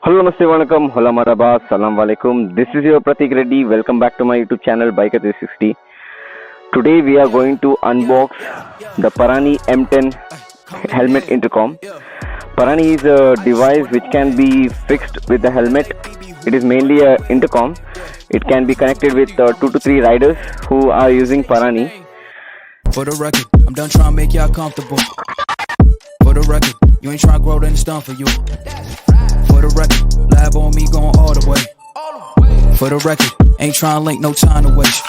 Hello, Namaste, Vanakkam, Hola Marhaba, Salam Alaikum. This is your Pratik Reddy. Welcome back to my YouTube channel Biker 360. Today we are going to unbox the Parani M10 helmet intercom. Parani is a device which can be fixed with the helmet. It is mainly a intercom. It can be connected with 2 to 3 riders who are using Parani. For the record, I'm done trying to make y'all comfortable. For the record, you ain't trying to grow, then it's done for you. For the record, lab on me going all the way. For the record, ain't trying to link, no time to waste.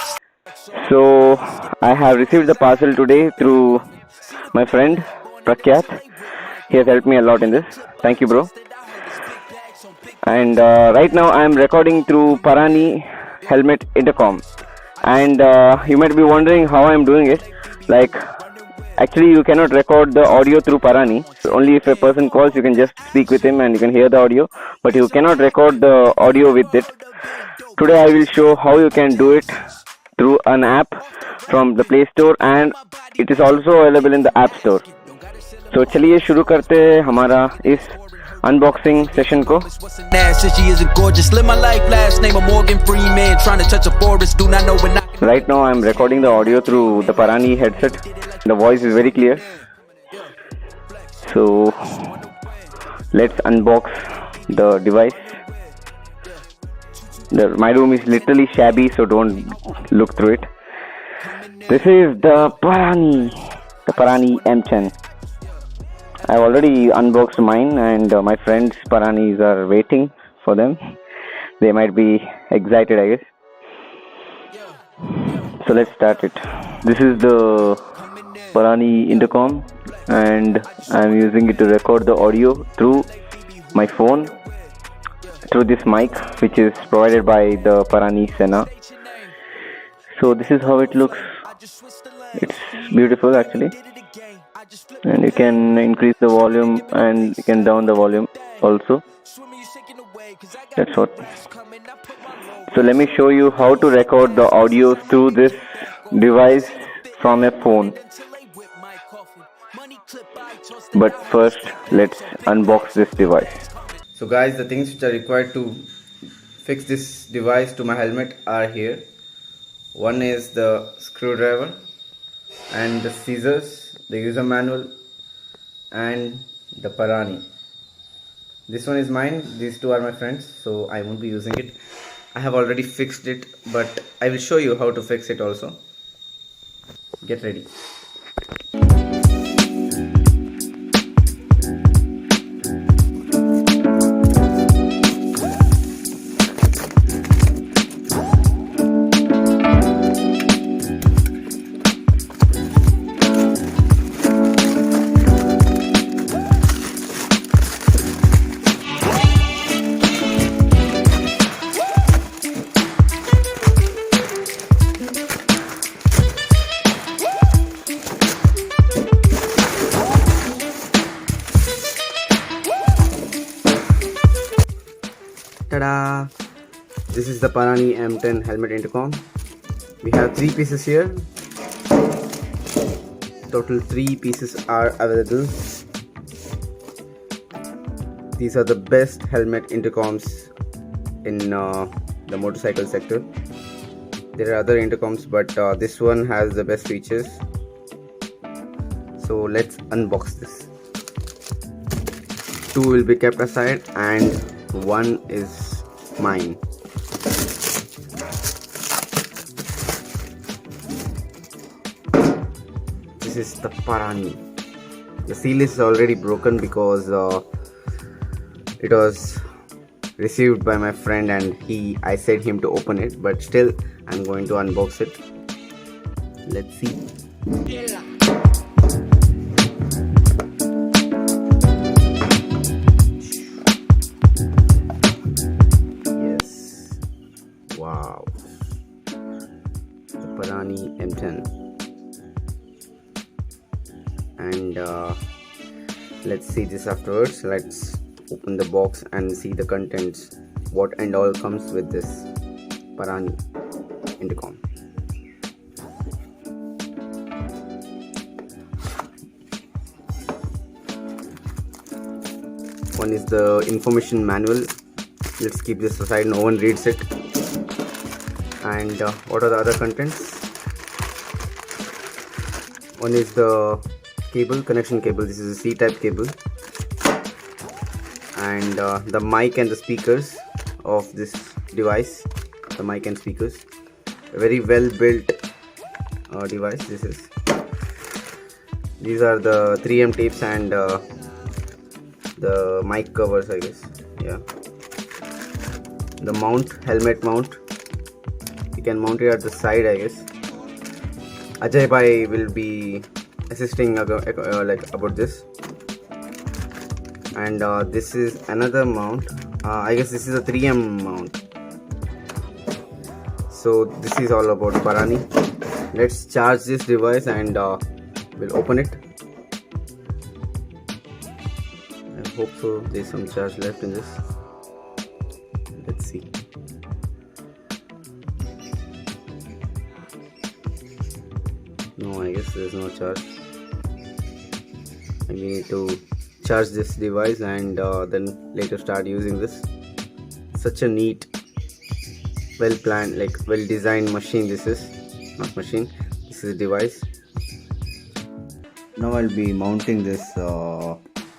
So I have received the parcel today through my friend Prakyat. He has helped me a lot in this. Thank you, bro. And right now I am recording through Parani helmet intercom. And you might be wondering how I am doing it. Actually, you cannot record the audio through Parani. Only if a person calls, you can just speak with him and you can hear the audio. But you cannot record the audio with it. Today I will show how you can do it through an app from the Play Store, and it is also available in the App Store. So चलिए शुरू करते हैं हमारा इस unboxing session को. Right now I am recording the audio through the Parani headset. The voice is very clear. So let's unbox the device. My room is literally shabby, so don't look through it. This is the Parani M10. I've already unboxed mine, and my friends' Paranis are waiting for them. They might be excited, I guess. So let's start it. This is the Parani intercom, and I'm using it to record the audio through my phone, through this mic which is provided by the Parani Sena. So this is how it looks. It's beautiful actually, and you can increase the volume and you can down the volume also. That's what. So let me show you how to record the audio through this device from a phone. But first let's unbox this device. So guys, the things which are required to fix this device to my helmet are here. One is the screwdriver and the scissors, the user manual, and the Parani. This one is mine, these two are my friends, so I won't be using it. I have already fixed it, but I will show you how to fix it also. Get ready. Ta-da! This is the Parani M10 helmet intercom. We have 3 pieces here. Total 3 pieces are available. These are the best helmet intercoms in the motorcycle sector. There are other intercoms, but this one has the best features. So let's unbox this. 2 will be kept aside and one is mine. This is the Parani. The seal is already broken because it was received by my friend and I said him to open it, but still I'm going to unbox it. Let's see. Wow, the Parani M10. And let's see this afterwards. Let's open the box and see the contents, what and all comes with this Parani intercom. One is the information manual let's keep this aside, no one reads it. And what are the other contents? One is the cable, connection cable. This is a C-type cable, and the mic and the speakers of this device. The mic and speakers, a very well built device this is. These are the 3M tapes and the mic covers, I guess. Yeah, the mount, helmet mount. You can mount it at the side, I guess. Ajay bhai will be assisting about this. And this is another mount. I guess this is a 3M mount. So this is all about Parani. Let's charge this device and we'll open it. I hope so. There's some charge left in this. Let's see. No, I guess there's no charge. And we need to charge this device and then later start using this. Such a neat, well planned, like well designed machine this is. Not machine, this is a device. Now I'll be mounting this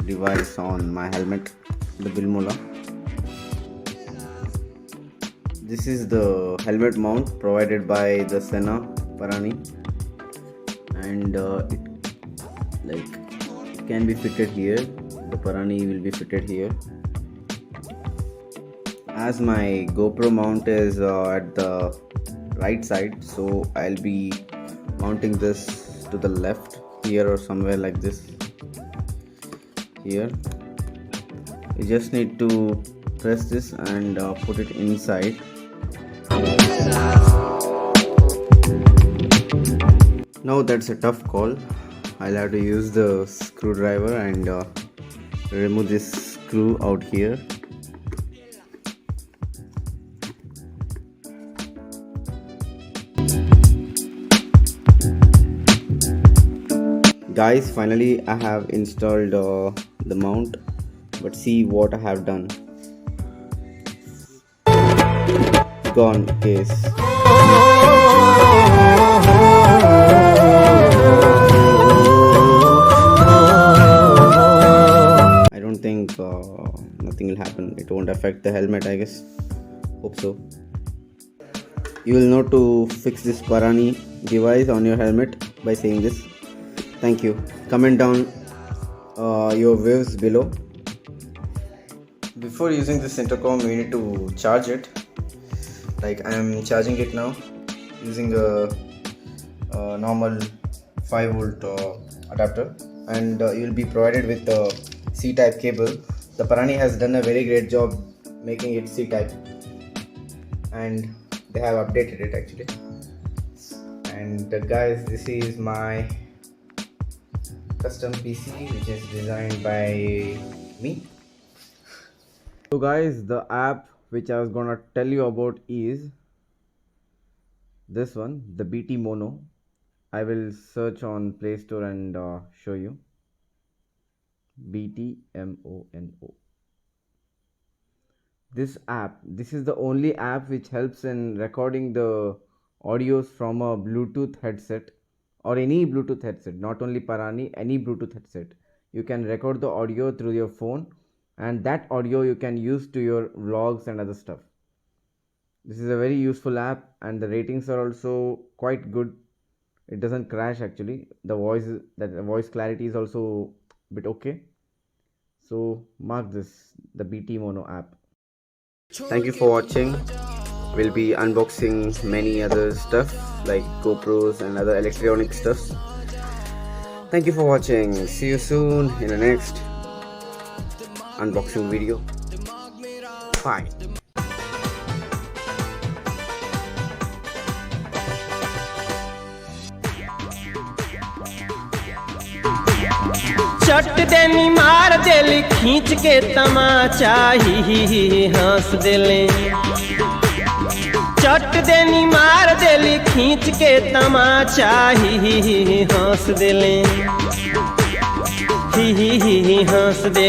device on my helmet, the Bilmola. This is the helmet mount provided by the Sena Parani, and it can be fitted here. The Parani will be fitted here. As my GoPro mount is at the right side, so I'll be mounting this to the left here or somewhere like this. Here you just need to press this and put it inside. Now that's a tough call. I'll have to use the screwdriver and remove this screw out here. Guys, finally I have installed the mount, but see what I have done. Gone case. I don't think nothing will happen. It won't affect the helmet, I guess. Hope so. You will know to fix this Parani device on your helmet by saying this. Thank you. Comment down your views below. Before using this intercom, we need to charge it. Like I am charging it now using a normal 5-volt adapter, and you will be provided with the C-type cable. The Parani has done a very great job making it C-type, and they have updated it actually. And guys, this is my custom PC which is designed by me. So guys, the app which I was gonna tell you about is this one, the BT Mono. I will search on Play Store and show you. BT MONO. This app, this is the only app which helps in recording the audios from a Bluetooth headset or any Bluetooth headset, not only Parani, any Bluetooth headset. You can record the audio through your phone, and that audio you can use to your vlogs and other stuff. This is a very useful app, and the ratings are also quite good. It doesn't crash actually. The voice clarity is also a bit okay. So mark this, the BT Mono app. Thank you for watching. We'll be unboxing many other stuff like GoPros and other electronic stuff. Thank you for watching. See you soon in the next unboxing video. Bye. चट देनी मार देली खींच के तमाचा ही हंस देले चट देनी मार देली खींच के तमाचा ही हंस देले ही हंस दे